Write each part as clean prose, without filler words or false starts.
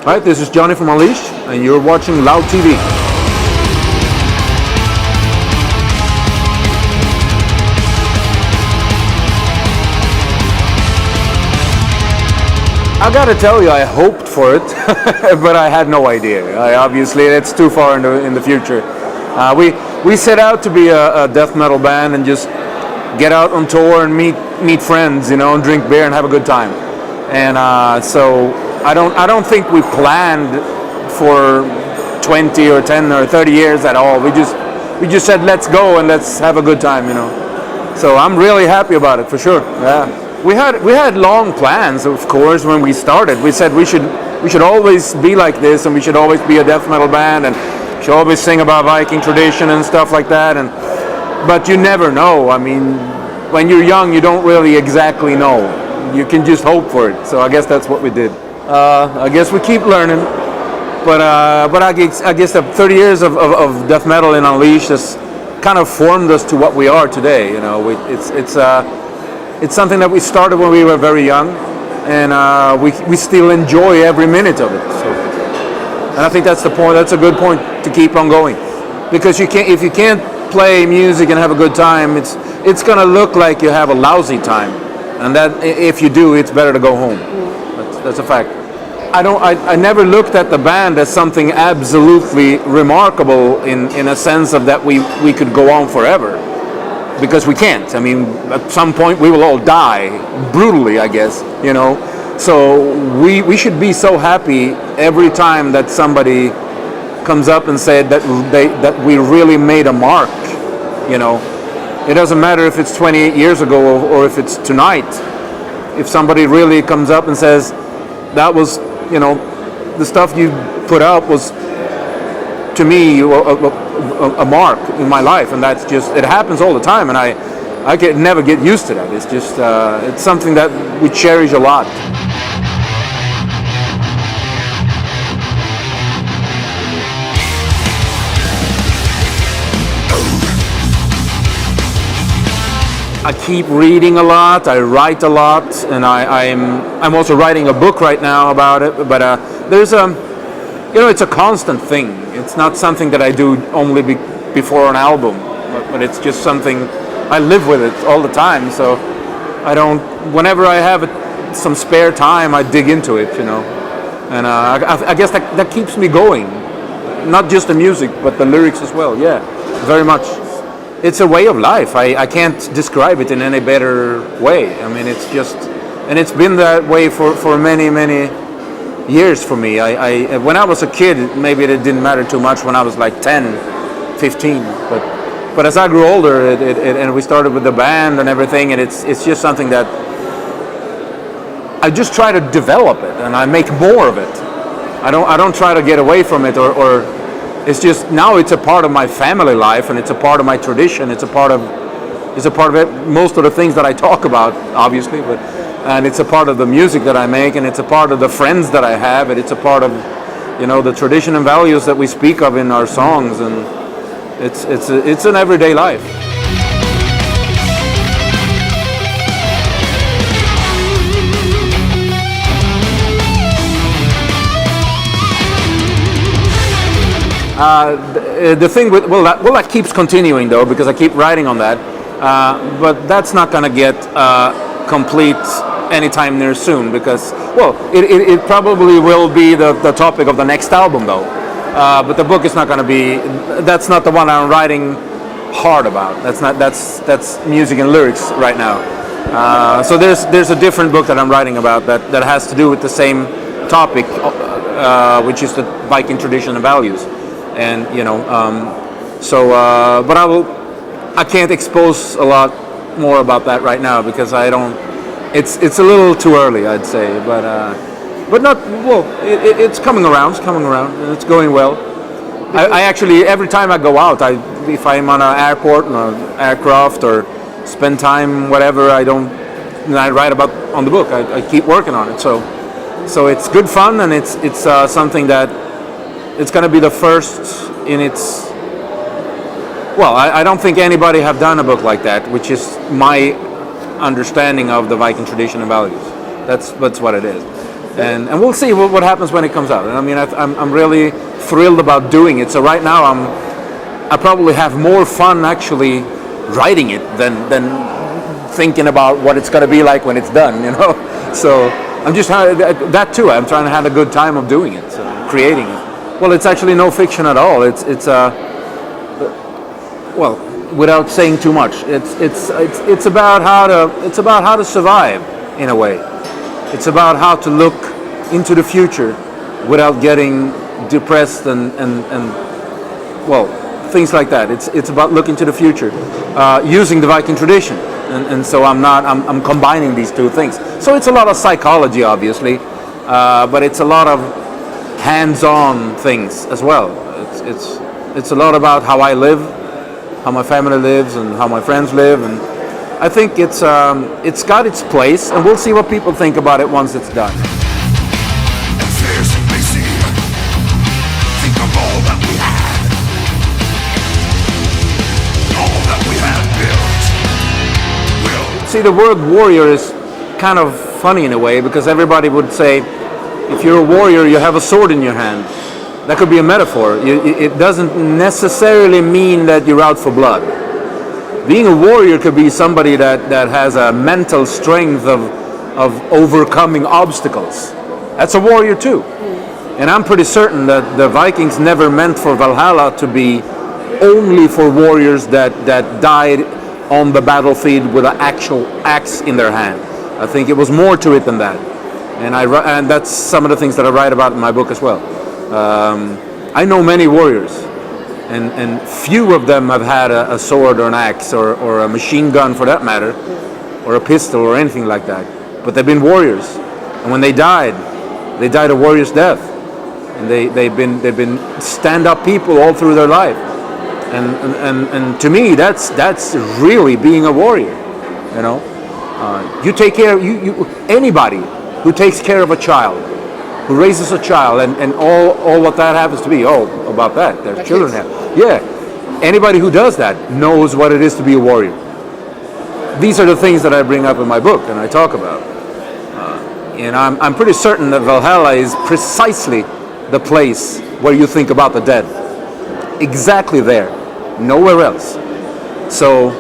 Hi, this is Johnny from Unleashed, and you're watching Loud TV. I gotta tell you, I hoped for it, but I had no idea. Obviously, it's too far in the future. We set out to be a death metal band and just get out on tour and meet friends, and drink beer and have a good time. And so I don't think we planned for 20 or 10 or 30 years at all. We just said let's go and let's have a good time, So I'm really happy about it for sure. Yeah. We had long plans, of course, when we started. We said we should always be like this, and we should always be a death metal band, and should always sing about Viking tradition and stuff like that. But you never know. I mean, when you're young, you don't really exactly know. You can just hope for it. So I guess that's what we did. I guess we keep learning. But I guess the 30 years of death metal in Unleashed has kind of formed us to what we are today. It's something that we started when we were very young, and we still enjoy every minute of it. So, and I think that's the point. That's a good point to keep on going, because if you can't play music and have a good time, it's gonna look like you have a lousy time, and that if you do, it's better to go home. That's a fact. I never looked at the band as something absolutely remarkable in a sense of that we could go on forever, because we can't. I mean, at some point we will all die brutally, I guess, So we should be so happy every time that somebody comes up and said that we really made a mark, It doesn't matter if it's 28 years ago or if it's tonight. If somebody really comes up and says that was, the stuff you put out was, to me, a mark in my life, and that's just, it happens all the time, and I can never get used to that. It's just, it's something that we cherish a lot. I keep reading a lot, I write a lot, and I'm also writing a book right now about it, but there's it's a constant thing. It's not something that I do only before an album, but it's just something, I live with it all the time, so whenever I have some spare time, I dig into it, and I guess that keeps me going, not just the music, but the lyrics as well, yeah, very much. It's a way of life. I can't describe it in any better way. I mean, it's just, and it's been that way for many, many years for me. When I was a kid, maybe it didn't matter too much when I was like 10, 15. But as I grew older, and we started with the band and everything, and it's just something that I just try to develop it, and I make more of it. I don't try to get away from it or it's just, now it's a part of my family life, and it's a part of my tradition. It's a part of it, most of the things that I talk about, obviously, and it's a part of the music that I make, and it's a part of the friends that I have, and it's a part of, the tradition and values that we speak of in our songs, and it's an everyday life. The thing with that keeps continuing though, because I keep writing on that, but that's not going to get complete anytime near soon, because it probably will be the topic of the next album though, but the book is not going to be. That's not the one I'm writing hard about. That's music and lyrics right now. So there's a different book that I'm writing about that has to do with the same topic, which is the Viking tradition and values. And but I can't expose a lot more about that right now, because I don't. It's a little too early, I'd say. But not well. It's coming around. It's coming around, and it's going well. I actually, every time I go out, if I'm on an airport, on an aircraft, or spend time whatever, I write about on the book. I keep working on it. So it's good fun, and it's something that. It's going to be the first in its. Well, I don't think anybody have done a book like that, which is my understanding of the Viking tradition and values. That's what it is, and we'll see what happens when it comes out. And I mean, I'm really thrilled about doing it. So right now I probably have more fun actually writing it than thinking about what it's going to be like when it's done. You know, so I'm just that too. I'm trying to have a good time of doing it, so creating it. Well, it's actually no fiction at all. It's well, without saying too much, it's about how to survive in a way. It's about how to look into the future without getting depressed and well, things like that. It's about looking to the future using the Viking tradition, and so I'm combining these two things. So it's a lot of psychology, obviously, but it's a lot of hands-on things as well. It's a lot about how I live, how my family lives, and how my friends live, and I think it's got its place, and we'll see what people think about it once it's done. See, the word warrior is kind of funny in a way, because everybody would say, if you're a warrior, you have a sword in your hand. That could be a metaphor. It doesn't necessarily mean that you're out for blood. Being a warrior could be somebody that has a mental strength of overcoming obstacles. That's a warrior too. And I'm pretty certain that the Vikings never meant for Valhalla to be only for warriors that died on the battlefield with an actual axe in their hand. I think it was more to it than that. And that's some of the things that I write about in my book as well. I know many warriors, and few of them have had a sword or an axe or a machine gun for that matter, or a pistol or anything like that. But they've been warriors, and when they died a warrior's death. And they've been stand-up people all through their life. And to me, that's really being a warrior. You know, you take care. Anybody who takes care of a child, who raises a child, and all what that happens to be. Oh, about that, their children have. Yeah, anybody who does that knows what it is to be a warrior. These are the things that I bring up in my book and I talk about. And I'm pretty certain that Valhalla is precisely the place where you think about the dead. Exactly there, nowhere else. So,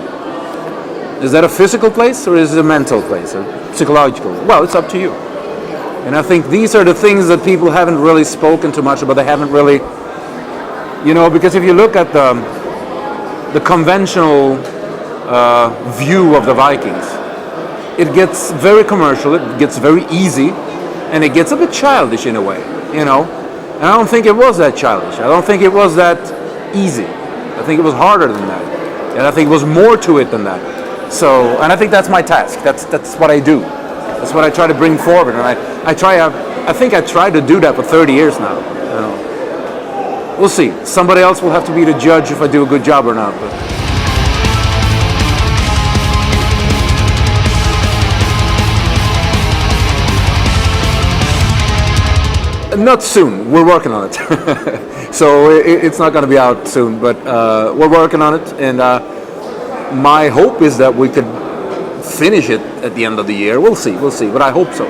is that a physical place or is it a mental place, or psychological? Well, it's up to you. And I think these are the things that people haven't really spoken too much about. They haven't really, you know, because if you look at the conventional view of the Vikings, it gets very commercial, it gets very easy, and it gets a bit childish in a way, you know. And I don't think it was that childish. I don't think it was that easy. I think it was harder than that. And I think it was more to it than that. So, and I think that's my task. That's what I do. That's what I try to bring forward. And I think I tried to do that for 30 years now. You know. We'll see. Somebody else will have to be the judge if I do a good job or not. But. Not soon. We're working on it. So it's not going to be out soon, but we're working on it. And my hope is that we could finish it at the end of the year. We'll see, but I hope so.